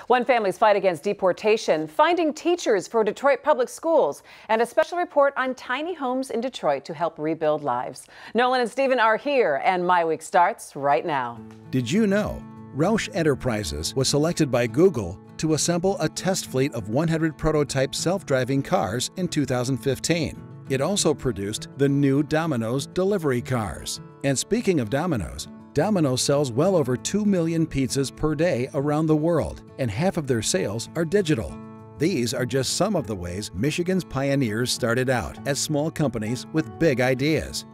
One family's fight against deportation, finding teachers for Detroit public schools, and a special report on tiny homes in Detroit to help rebuild lives. Nolan and Stephen are here, and MiWeek starts right now. Did you know Roush Enterprises was selected by Google to assemble a test fleet of 100 prototype self-driving cars in 2015? It also produced the new Domino's delivery cars. And speaking of Domino's, Domino's sells well over 2 million pizzas per day around the world, and half of their sales are digital. These are just some of the ways Michigan's pioneers started out as small companies with big ideas.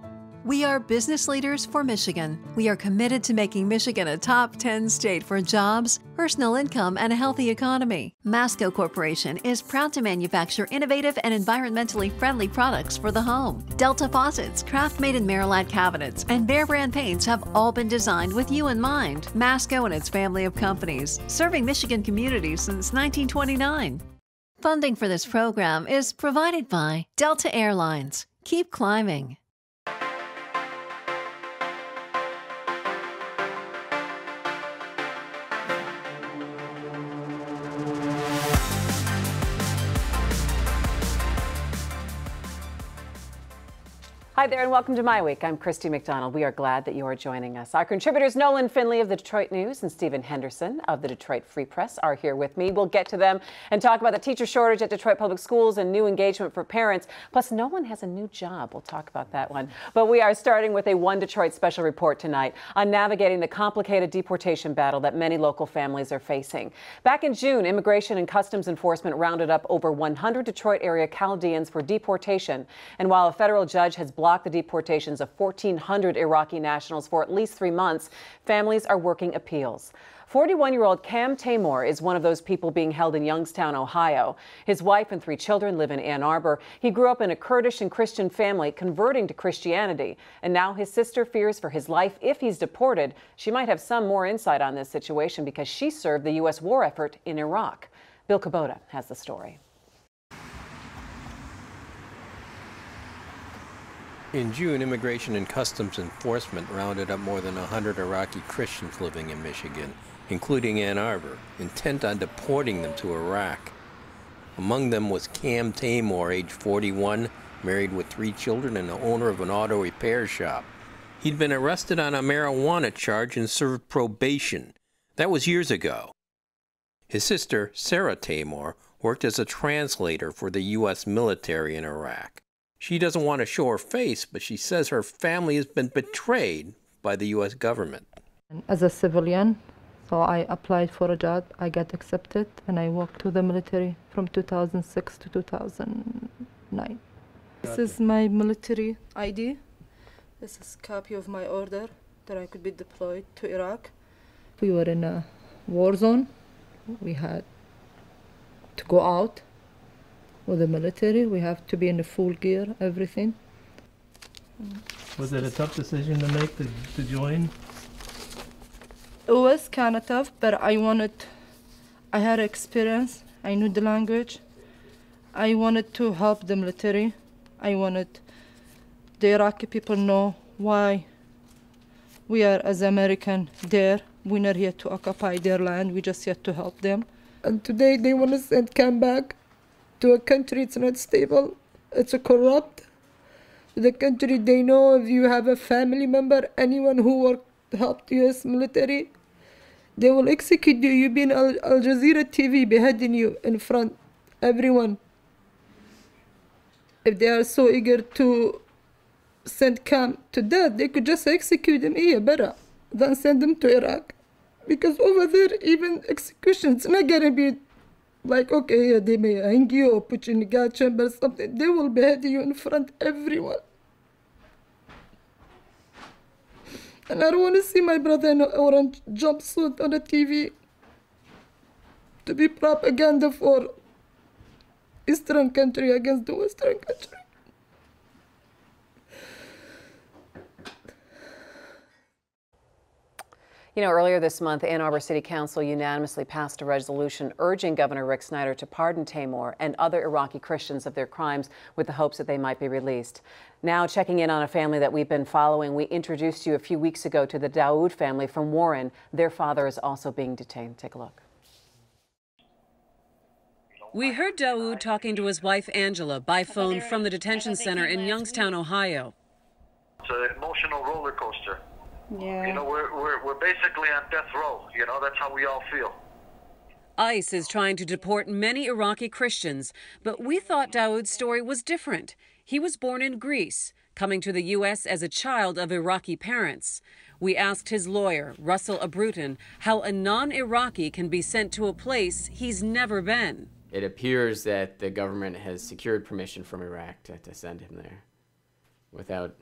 We are business leaders for Michigan. We are committed to making Michigan a top 10 state for jobs, personal income, and a healthy economy. Masco Corporation is proud to manufacture innovative and environmentally friendly products for the home. Delta faucets, Craft-made in Merillat cabinets, and Behr brand paints have all been designed with you in mind. Masco and its family of companies, serving Michigan communities since 1929. Funding for this program is provided by Delta Airlines. Keep climbing. Hi there and welcome to MiWeek. I'm Christy McDonald. We are glad that you are joining us. Our contributors Nolan Finley of the Detroit News and Stephen Henderson of the Detroit Free Press are here with me. We'll get to them and talk about the teacher shortage at Detroit Public Schools and new engagement for parents. Plus, Nolan has a new job. We'll talk about that one. But we are starting with a One Detroit special report tonight on navigating the complicated deportation battle that many local families are facing. Back in June, Immigration and Customs Enforcement rounded up over 100 Detroit area Chaldeans for deportation. And while a federal judge has blocked the deportations of 1,400 Iraqi nationals for at least 3 months, families are working appeals. 41-year-old Cam Taymor is one of those people being held in Youngstown, Ohio. His wife and 3 children live in Ann Arbor. He grew up in a Kurdish and Christian family, converting to Christianity. And now his sister fears for his life if he's deported. She might have some more insight on this situation because she served the U.S. war effort in Iraq. Bill Kubota has the story. In June, Immigration and Customs Enforcement rounded up more than 100 Iraqi Christians living in Michigan, including Ann Arbor, intent on deporting them to Iraq. Among them was Cam Taymor, age 41, married with 3 children and the owner of an auto repair shop. He'd been arrested on a marijuana charge and served probation. That was years ago. His sister, Sarah Taymor, worked as a translator for the U.S. military in Iraq. She doesn't want to show her face, but she says her family has been betrayed by the U.S. government. As a civilian, so I applied for a job, I got accepted, and I worked with the military from 2006 to 2009. This is my military ID. This is a copy of my order that I could be deployed to Iraq. We were in a war zone. We had to go out. With the military, we have to be in the full gear, everything. Was it a tough decision to make to join? It was kind of tough, but I had experience, I knew the language. I wanted to help the military. I wanted the Iraqi people know why we are, as American, there. We're not here to occupy their land, we're just here to help them. And today they want to send Cam back to a country it's not stable, it's a corrupt. The country, they know if you have a family member, anyone who helped U.S. military, they will execute you. You've been Al Jazeera TV beheading you in front, everyone. If they are so eager to send Cam to death, they could just execute him here better than send him to Iraq. Because over there, even execution's not gonna be like, okay, they may hang you or put you in a gas chamber or something. They will behead you in front of everyone. And I don't want to see my brother in an orange jumpsuit on the TV to be propaganda for Eastern country against the Western country. You know, earlier this month, Ann Arbor City Council unanimously passed a resolution urging Governor Rick Snyder to pardon Taymor and other Iraqi Christians of their crimes with the hopes that they might be released. Now, checking in on a family that we've been following, we introduced you a few weeks ago to the Daoud family from Warren. Their father is also being detained. Take a look. We heard Daoud talking to his wife Angela by phone from the detention center in Youngstown, Ohio. It's an emotional roller coaster. Yeah. You know, we're basically on death row. You know, that's how we all feel. ICE is trying to deport many Iraqi Christians, but we thought Daoud's story was different. He was born in Greece, coming to the U.S. as a child of Iraqi parents. We asked his lawyer, Russell Abrutin, how a non-Iraqi can be sent to a place he's never been. It appears that the government has secured permission from Iraq to send him there without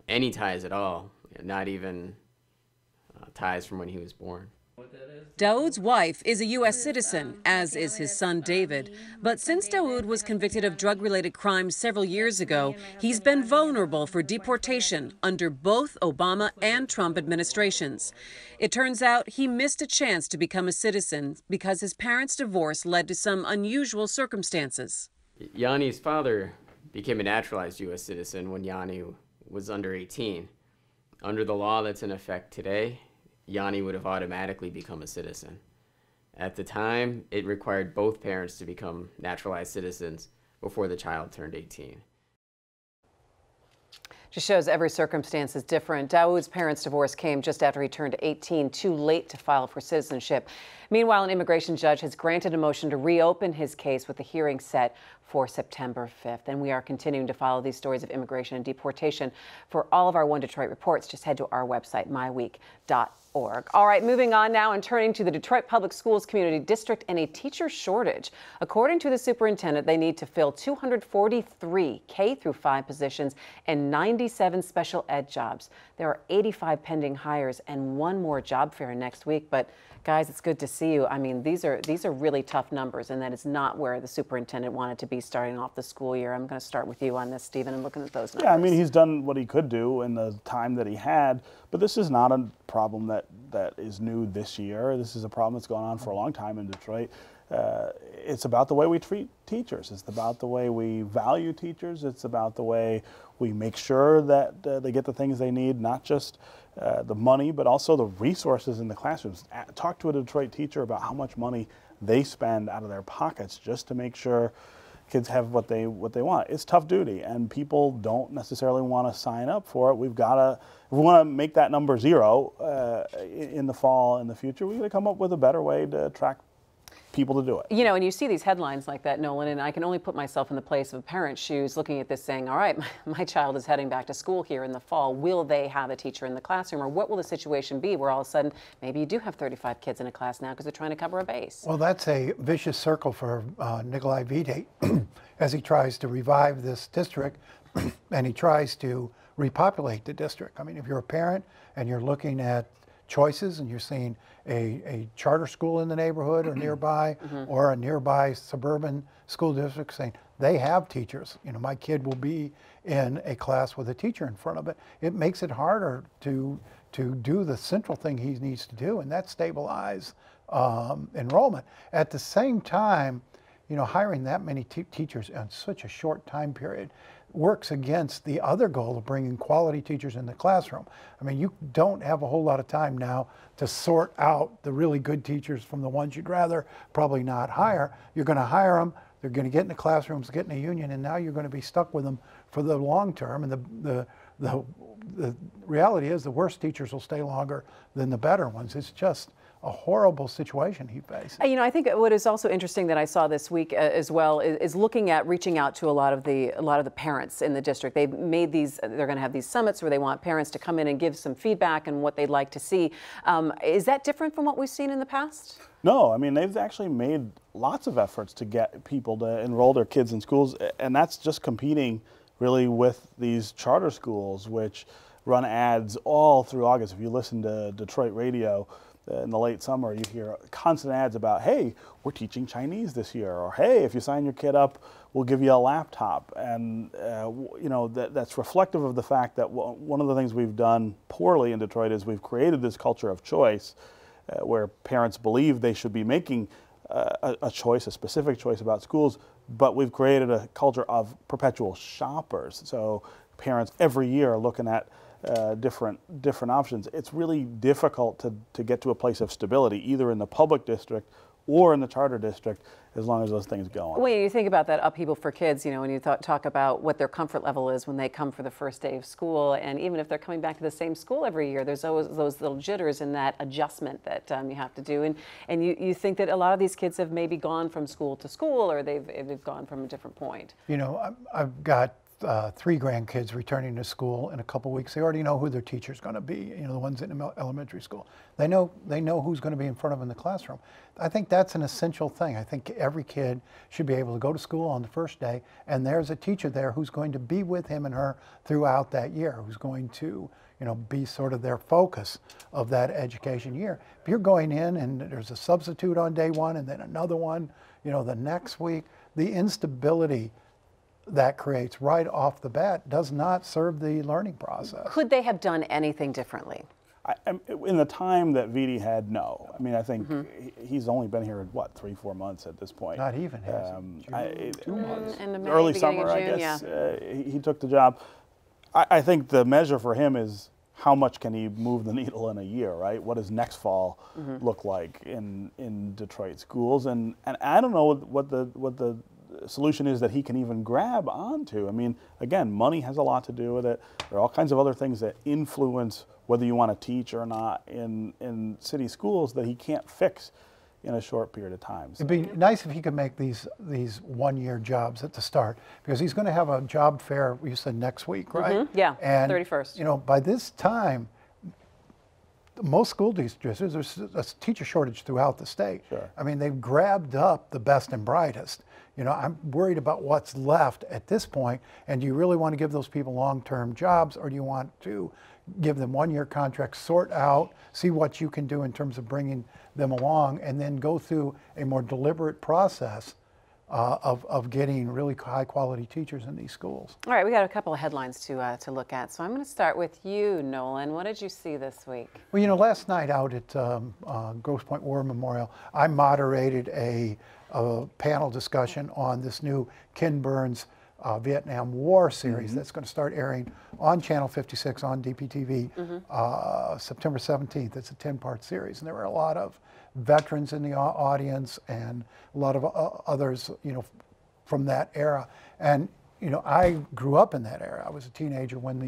any ties at all, not even ties from when he was born. Daoud's wife is a U.S. citizen, as is his son David. But since Daoud was convicted of drug-related crimes several years ago, he's been vulnerable for deportation under both Obama and Trump administrations. It turns out he missed a chance to become a citizen because his parents' divorce led to some unusual circumstances. Yanni's father became a naturalized U.S. citizen when Yanni was under 18. Under the law that's in effect today, Yanni would have automatically become a citizen. At the time, it required both parents to become naturalized citizens before the child turned 18. Just shows every circumstance is different. Daoud's parents' divorce came just after he turned 18, too late to file for citizenship. Meanwhile, an immigration judge has granted a motion to reopen his case with the hearing set for September 5th. And we are continuing to follow these stories of immigration and deportation. For all of our One Detroit reports, just head to our website, MiWeek.org. All right, moving on now and turning to the Detroit Public Schools Community District and a teacher shortage. According to the superintendent, they need to fill 243 K-5 positions and 97 special ed jobs. There are 85 pending hires and one more job fair next week. But guys, it's good to see you. I mean, these are really tough numbers, and that is not where the superintendent wanted to be starting off the school year. I'm going to start with you on this, Stephen, and looking at those numbers. Yeah, I mean, he's done what he could do in the time that he had, but this is not a problem that is new this year. This is a problem that's gone on for a long time in Detroit. It's about the way we treat teachers. It's about the way we value teachers. It's about the way we make sure that they get the things they need, not just the money, but also the resources in the classrooms. Talk to a Detroit teacher about how much money they spend out of their pockets just to make sure kids have what they want. It's tough duty, and people don't necessarily want to sign up for it. We've got to, if we want to make that number zero in the fall, in the future, we've got to come up with a better way to attract people to do it. You know, and you see these headlines like that, Nolan, and I can only put myself in the place of a parent's shoes looking at this saying, all right, my child is heading back to school here in the fall. Will they have a teacher in the classroom, or what will the situation be where all of a sudden maybe you do have 35 kids in a class now because they're trying to cover a base? Well, that's a vicious circle for Nikolai Vite as he tries to revive this district and he tries to repopulate the district. I mean, if you're a parent and you're looking at choices and you're seeing a charter school in the neighborhood or nearby, or a nearby suburban school district saying they have teachers, you know, my kid will be in a class with a teacher in front of it, it makes it harder to do the central thing he needs to do, and that's stabilize enrollment. At the same time, you know, hiring that many teachers in such a short time period works against the other goal of bringing quality teachers in the classroom. I mean, you don't have a whole lot of time now to sort out the really good teachers from the ones you'd rather probably not hire. You're going to hire them, they're going to get in the classrooms, get in a union, and now you're going to be stuck with them for the long term. And the reality is the worst teachers will stay longer than the better ones. It's just a horrible situation he faced. You know, I think what is also interesting that I saw this week as well is looking at reaching out to a lot of the parents in the district. They've made these, they're going to have these summits where they want parents to come in and give some feedback and what they'd like to see. Is that different from what we've seen in the past? No, I mean, they've actually made lots of efforts to get people to enroll their kids in schools, and that's just competing really with these charter schools, which run ads all through August. If you listen to Detroit radio, in the late summer, you hear constant ads about, hey, we're teaching Chinese this year, or hey, if you sign your kid up, we'll give you a laptop. And you know, that's reflective of the fact that one of the things we've done poorly in Detroit is we've created this culture of choice where parents believe they should be making a choice, a specific choice about schools, but we've created a culture of perpetual shoppers. So parents every year are looking at different options. It's really difficult to get to a place of stability, either in the public district or in the charter district, as long as those things go on. Well, you think about that upheaval for kids, you know, when you talk about what their comfort level is when they come for the first day of school, and even if they're coming back to the same school every year, there's always those little jitters in that adjustment that you have to do. And you think that a lot of these kids have maybe gone from school to school, or they've gone from a different point. You know, I've got 3 grandkids returning to school in a couple weeks. They already know who their teacher's going to be, you know, the ones in elementary school. They know who's going to be in front of them in the classroom. I think that's an essential thing. I think every kid should be able to go to school on the first day, and there's a teacher there who's going to be with him and her throughout that year, who's going to, you know, be sort of their focus of that education year. If you're going in and there's a substitute on day 1 and then another one, you know, the next week, the instability that creates right off the bat does not serve the learning process. Could they have done anything differently? In the time that Vidi had, no. I mean, I think he's only been here, what, 3-4 months at this point. Not even, 2 months. Early summer, I guess, he took the job. I think the measure for him is how much can he move the needle in a year, right? What does next fall look like in Detroit schools? And I don't know what the solution is that he can even grab onto. I mean, again, money has a lot to do with it. There are all kinds of other things that influence whether you want to teach or not in city schools that he can't fix in a short period of time. So. It'd be nice if he could make these 1-year jobs at the start, because he's going to have a job fair, you said next week, right? Yeah, and 31st. You know, by this time, most school districts, there's a teacher shortage throughout the state. Sure. I mean, they've grabbed up the best and brightest. You know, I'm worried about what's left at this point, and do you really want to give those people long-term jobs, or do you want to give them 1-year contracts, sort out, see what you can do in terms of bringing them along, and then go through a more deliberate process of getting really high-quality teachers in these schools. All right, we got a couple of headlines to look at. So I'm going to start with you, Nolan. What did you see this week? Well, you know, last night out at Grosse Pointe War Memorial, I moderated a panel discussion on this new Ken Burns Vietnam War series that's going to start airing on Channel 56 on DPTV September 17th. It's a 10-part series, and there were a lot of veterans in the audience and a lot of others, you know, from that era. And you know, I grew up in that era. I was a teenager when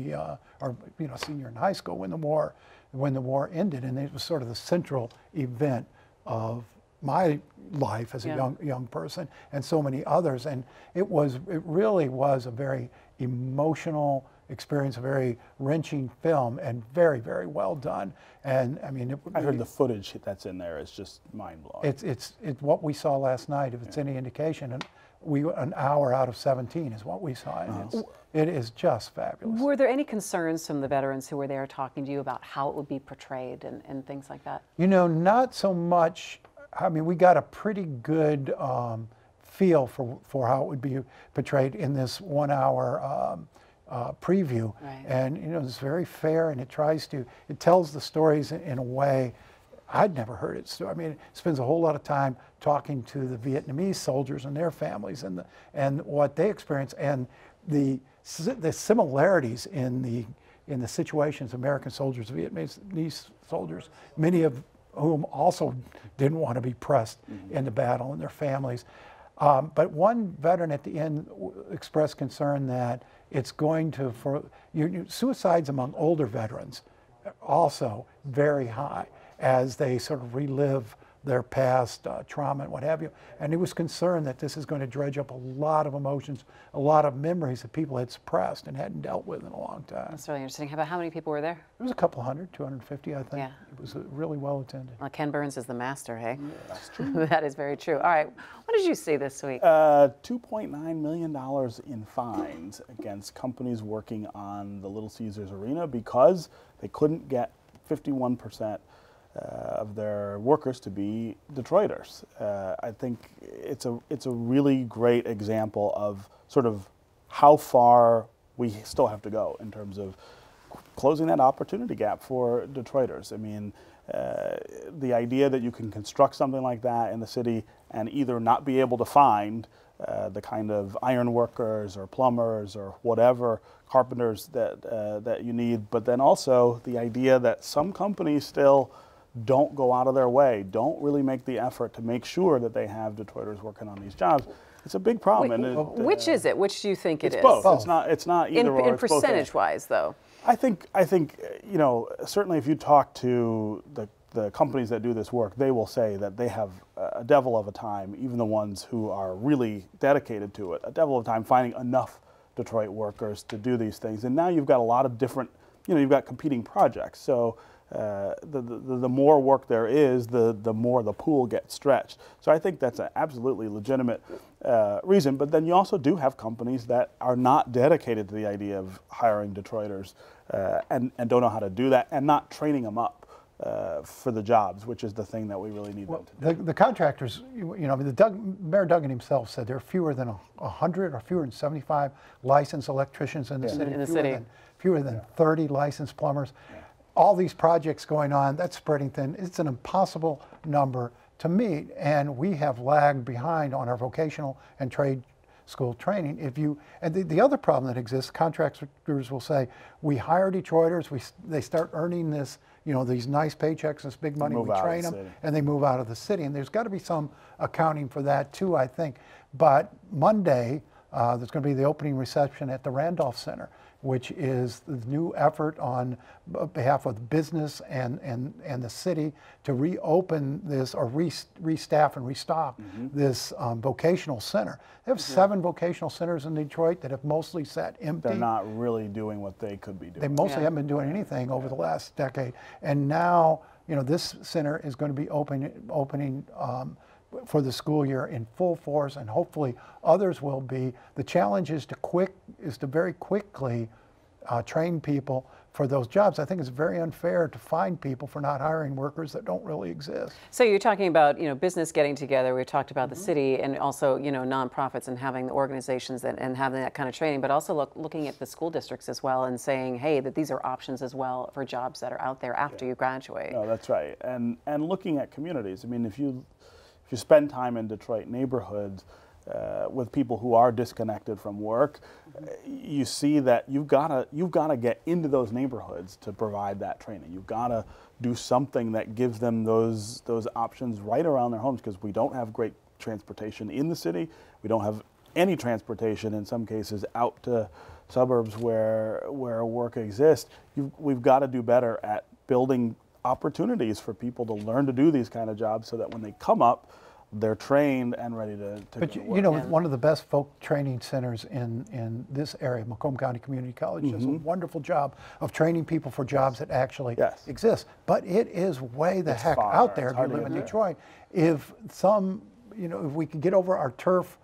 or you know, senior in high school when the war ended, and it was sort of the central event of my life as a young person, and so many others. And it really was a very emotional experience, a very wrenching film, and very, very well done. And I mean, I heard the footage that's in there is just mind blowing. It's what we saw last night, if it's any indication. And an hour out of 17 is what we saw, and it is just fabulous. Were there any concerns from the veterans who were there talking to you about how it would be portrayed and things like that? You know, not so much. I mean, we got a pretty good feel for how it would be portrayed in this 1-hour preview. Right. And, you know, it's very fair, and it tells the stories in a way I'd never heard it. So, I mean, it spends a whole lot of time talking to the Vietnamese soldiers and their families and what they experience, and the similarities in the situations, American soldiers, Vietnamese soldiers, many of whom also didn't want to be pressed into battle, and their families. But one veteran at the end expressed concern that it's going to, suicides among older veterans also very high as they sort of relive their past trauma and what have you. And he was concerned that this is going to dredge up a lot of emotions, a lot of memories that people had suppressed and hadn't dealt with in a long time. That's really interesting. How many people were there? It was a couple hundred, 250, I think. Yeah. It was really well attended. Well, Ken Burns is the master, hey? Yeah, that's true. That is very true. All right, what did you see this week? $2.9 million in fines against companies working on the Little Caesars Arena because they couldn't get 51% of their workers to be Detroiters. I think it's a really great example of sort of how far we still have to go in terms of closing that opportunity gap for Detroiters. I mean, the idea that you can construct something like that in the city and either not be able to find the kind of iron workers or plumbers or whatever, carpenters that you need, but then also the idea that some companies still don't go out of their way, don't really make the effort to make sure that they have Detroiters working on these jobs. It's a big problem. Which is it? Which do you think it is? Both. It's not either or. In percentage-wise, though. I think you know, certainly if you talk to the companies that do this work, they will say that they have a devil of a time, even the ones who are really dedicated to it, a devil of a time finding enough Detroit workers to do these things. And now you've got a lot of different, you know, you've got competing projects. So the more work there is, the more the pool gets stretched. So I think that's an absolutely legitimate reason. But then you also do have companies that are not dedicated to the idea of hiring Detroiters and don't know how to do that and not training them up for the jobs, which is the thing that we really need them to do. The contractors, you know, I mean, Mayor Duggan himself said there are fewer than 100 or fewer than 75 licensed electricians in the city. Fewer than 30 licensed plumbers. All these projects going on, that's spreading thin. It's an impossible number to meet, and we have lagged behind on our vocational and trade school training. The other problem that exists, contractors will say, we hire Detroiters, they start earning this, you know, these nice paychecks, this big money, we train them, and they move out of the city. And there's got to be some accounting for that too, I think. But Monday, there's going to be the opening reception at the Randolph Center, which is the new effort on behalf of business and the city to reopen this, or restaff and restock this vocational center. They have 7 vocational centers in Detroit that have mostly sat empty. They're not really doing what they could be doing. They mostly haven't been doing anything over the last decade. And now, you know, this center is going to be opening for the school year in full force, and hopefully others will be. The challenge is to very quickly train people for those jobs. I think it's very unfair to fine people for not hiring workers that don't really exist. So you're talking about, you know, business getting together. We talked about the city, and also, you know, nonprofits and having organizations and having that kind of training, but also looking at the school districts as well and saying, hey, that these are options as well for jobs that are out there after you graduate. No, that's right. And looking at communities. I mean, if you spend time in Detroit neighborhoods with people who are disconnected from work, you see that you've got to get into those neighborhoods to provide that training. You've got to do something that gives them those options right around their homes, because we don't have great transportation in the city. We don't have any transportation in some cases out to suburbs where work exists. We've got to do better at building opportunities for people to learn to do these kind of jobs, so that when they come up, they're trained and ready to But go to you work. know, one of the best folk training centers in this area, Macomb County Community College, does a wonderful job of training people for jobs that actually exist. But it is way the heck out there if you live in Detroit. If we could get over our turf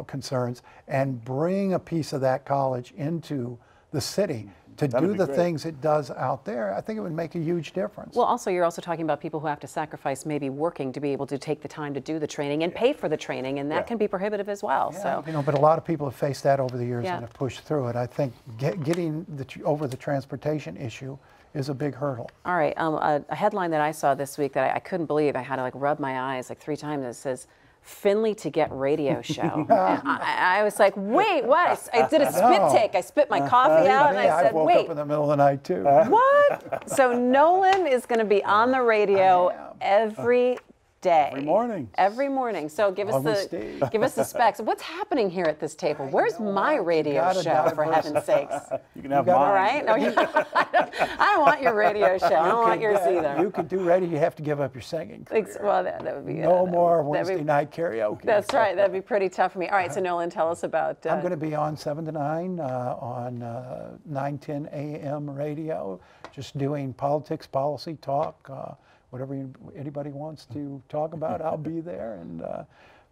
concerns and bring a piece of that college into the city to do the things it does out there, I think it would make a huge difference. Well, also, you're also talking about people who have to sacrifice maybe working to be able to take the time to do the training and pay for the training, and that can be prohibitive as well. So, you know, but a lot of people have faced that over the years and have pushed through it. I think getting over the transportation issue is a big hurdle. All right, a headline that I saw this week that I couldn't believe, I had to like rub my eyes like 3 times, it says, Finley to get radio show. I was like, wait, what? I did a spit take. I spit my coffee out, and I said, woke wait. up in the middle of the night too. What? So Nolan is going to be on the radio every day. Every morning. Every morning. So give us the specs. What's happening here at this table? Where's my radio show, for heaven's sakes? You can have mine. All right? No, I don't want your radio show. I don't want yours either. You could do radio. You have to give up your singing career. Well, that would be no more Wednesday night karaoke. That's right. That'd be pretty tough for me. All right. So Nolan, tell us about. I'm going to be on 7 to 9 on 9:10 a.m. radio, just doing politics, policy talk. Whatever anybody wants to talk about, I'll be there. And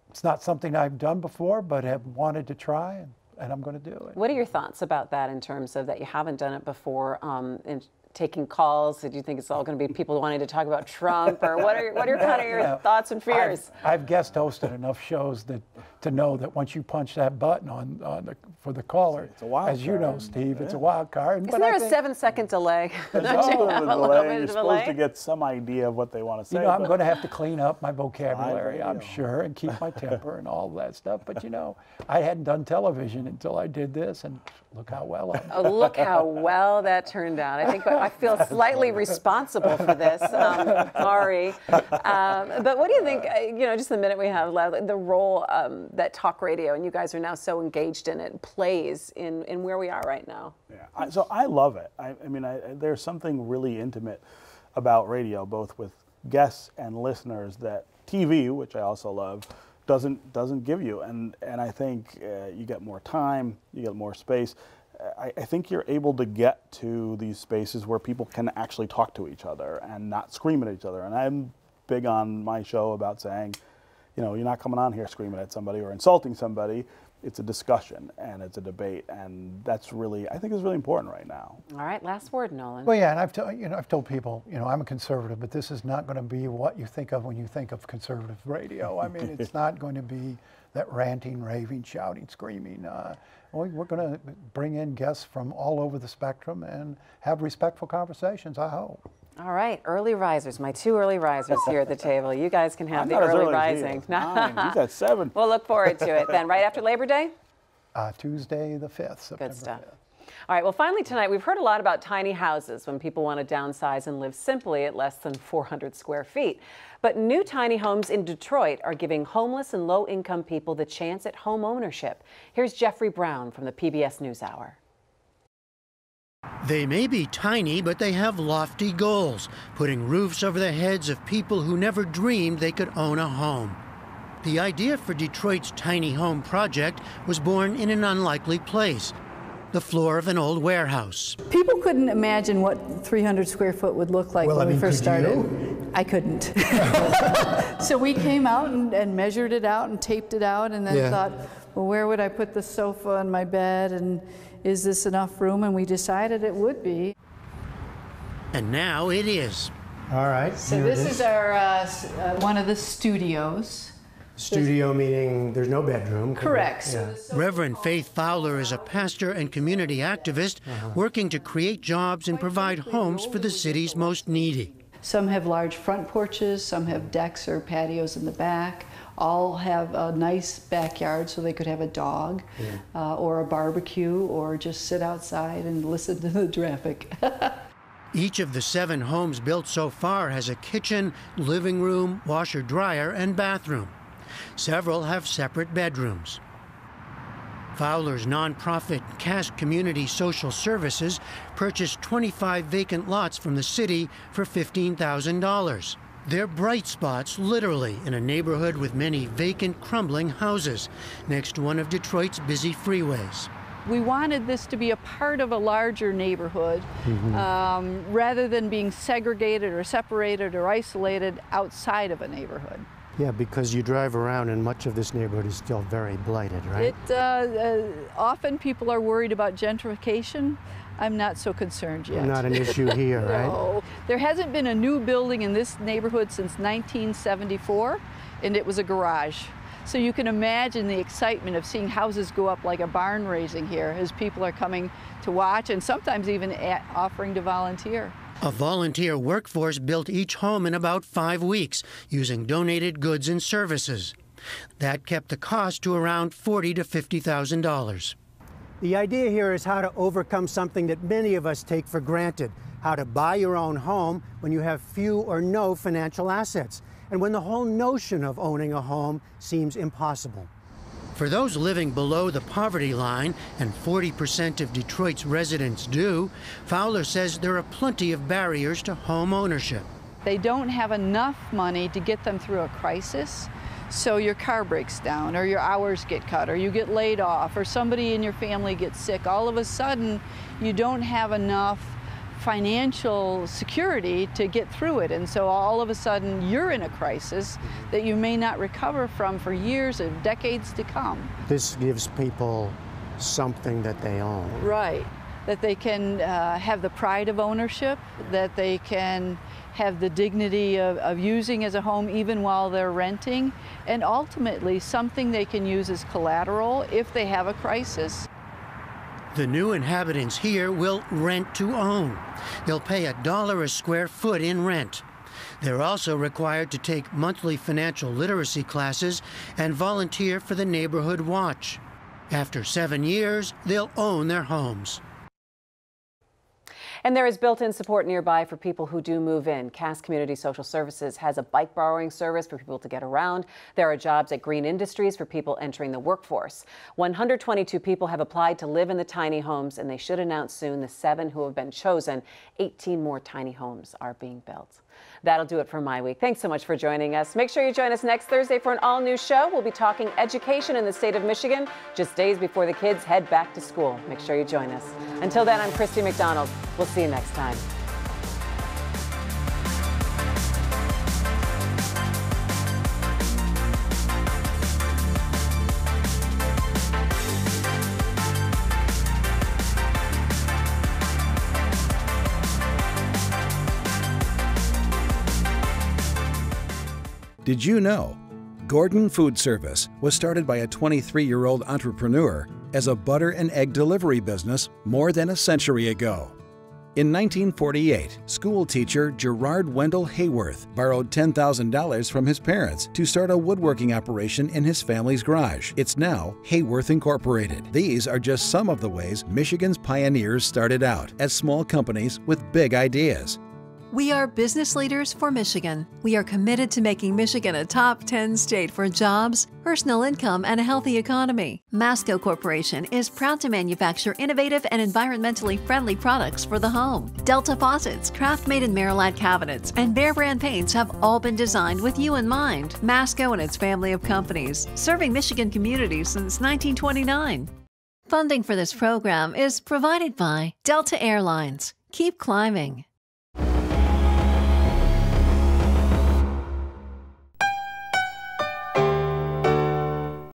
it's not something I've done before, but have wanted to try, and I'm going to do it. What are your thoughts about that in terms of that you haven't done it before? In taking calls, do you think it's all going to be people wanting to talk about Trump, or what are kind of your thoughts and fears? I've guest hosted enough shows to know that once you punch that button for the caller, it's a wild as you know, Steve, it's a wild card. Isn't there a 7-second delay? There's a little bit of a delay. You're supposed to get some idea of what they want to say. You know, I'm going to have to clean up my vocabulary, I'm sure, and keep my temper and all that stuff. But you know, I hadn't done television until I did this, and look how well I'm doing. Oh, look how well that turned out. I think I feel slightly responsible for this. Sorry. But what do you think, you know, just the minute we have left, the role that talk radio, and you guys are now so engaged in it, plays in where we are right now? Yeah, so I love it. I mean, there's something really intimate about radio, both with guests and listeners, that TV, which I also love, doesn't give you. And I think you get more time, you get more space. I think you're able to get to these spaces where people can actually talk to each other and not scream at each other. And I'm big on my show about saying, you know, you're not coming on here screaming at somebody or insulting somebody. It's a discussion and it's a debate, and that's really, I think, is really important right now. All right, last word, Nolan. Well, yeah, and I've told people, you know, I'm a conservative, but this is not going to be what you think of when you think of conservative radio. I mean, it's not going to be that ranting, raving, shouting, screaming. We're going to bring in guests from all over the spectrum and have respectful conversations, I hope. All right, early risers, my 2 early risers here at the table. You guys can have the early rising. Nine. He's at 7. We'll look forward to it then. Right after Labor Day? Tuesday the 5th, September Good stuff. 5th. All right, well, finally tonight, we've heard a lot about tiny houses when people want to downsize and live simply at less than 400 square feet. But new tiny homes in Detroit are giving homeless and low-income people the chance at home ownership. Here's Jeffrey Brown from the PBS NewsHour. They may be tiny, but they have lofty goals, putting roofs over the heads of people who never dreamed they could own a home. The idea for Detroit's tiny home project was born in an unlikely place, the floor of an old warehouse. People couldn't imagine what 300 square foot would look like when we first started. I couldn't. So we came out and measured it out and taped it out, and then thought, well, where would I put the sofa and my bed, and is this enough room? And we decided it would be. And now it is. All right. So this is our one of the studios. Studio meaning there's no bedroom. Correct. Yeah. Reverend Faith Fowler is a pastor and community activist working to create jobs and provide homes for the city's most needy. Some have large front porches, some have decks or patios in the back. All have a nice backyard so they could have a dog or a barbecue or just sit outside and listen to the traffic. Each of the 7 homes built so far has a kitchen, living room, washer-dryer, and bathroom. Several have separate bedrooms. Fowler's nonprofit Cass Community Social Services purchased 25 vacant lots from the city for $15,000. They're bright spots, literally, in a neighborhood with many vacant, crumbling houses next to one of Detroit's busy freeways. We wanted this to be a part of a larger neighborhood rather than being segregated or separated or isolated outside of a neighborhood. Yeah, because you drive around and much of this neighborhood is still very blighted, right? Often people are worried about gentrification. I'm not so concerned yet. Not an issue here, right? No. There hasn't been a new building in this neighborhood since 1974, and it was a garage. So you can imagine the excitement of seeing houses go up like a barn raising here as people are coming to watch and sometimes even offering to volunteer. A volunteer workforce built each home in about 5 weeks using donated goods and services. That kept the cost to around $40,000 to $50,000. The idea here is how to overcome something that many of us take for granted, how to buy your own home when you have few or no financial assets, and when the whole notion of owning a home seems impossible. For those living below the poverty line, and 40% of Detroit's residents do, Fowler says there are plenty of barriers to home ownership. They don't have enough money to get them through a crisis. So your car breaks down, or your hours get cut, or you get laid off, or somebody in your family gets sick. All of a sudden, you don't have enough financial security to get through it. And so all of a sudden, you're in a crisis that you may not recover from for years or decades to come. This gives people something that they own. Right. that they can have the pride of ownership, that they can have the dignity of using as a home even while they're renting, and ultimately something they can use as collateral if they have a crisis. The new inhabitants here will rent to own. They'll pay $1 a square foot in rent. They're also required to take monthly financial literacy classes and volunteer for the Neighborhood Watch. After 7 years, they'll own their homes. And there is built-in support nearby for people who do move in. Cass Community Social Services has a bike borrowing service for people to get around. There are jobs at Green Industries for people entering the workforce. 122 people have applied to live in the tiny homes, and they should announce soon the 7 who have been chosen. 18 more tiny homes are being built. That'll do it for My Week. Thanks so much for joining us. Make sure you join us next Thursday for an all-new show. We'll be talking education in the state of Michigan just days before the kids head back to school. Make sure you join us. Until then, I'm Christy McDonald. We'll see you next time. Did you know Gordon Food Service was started by a 23-year-old entrepreneur as a butter and egg delivery business more than a century ago? In 1948, school teacher Gerard Wendell Hayworth borrowed $10,000 from his parents to start a woodworking operation in his family's garage. It's now Hayworth Incorporated. These are just some of the ways Michigan's pioneers started out as small companies with big ideas. We are business leaders for Michigan. We are committed to making Michigan a top 10 state for jobs, personal income, and a healthy economy. Masco Corporation is proud to manufacture innovative and environmentally friendly products for the home. Delta faucets, craft-made in Merillat cabinets, and Behr brand paints have all been designed with you in mind. Masco and its family of companies, serving Michigan communities since 1929. Funding for this program is provided by Delta Airlines. Keep climbing.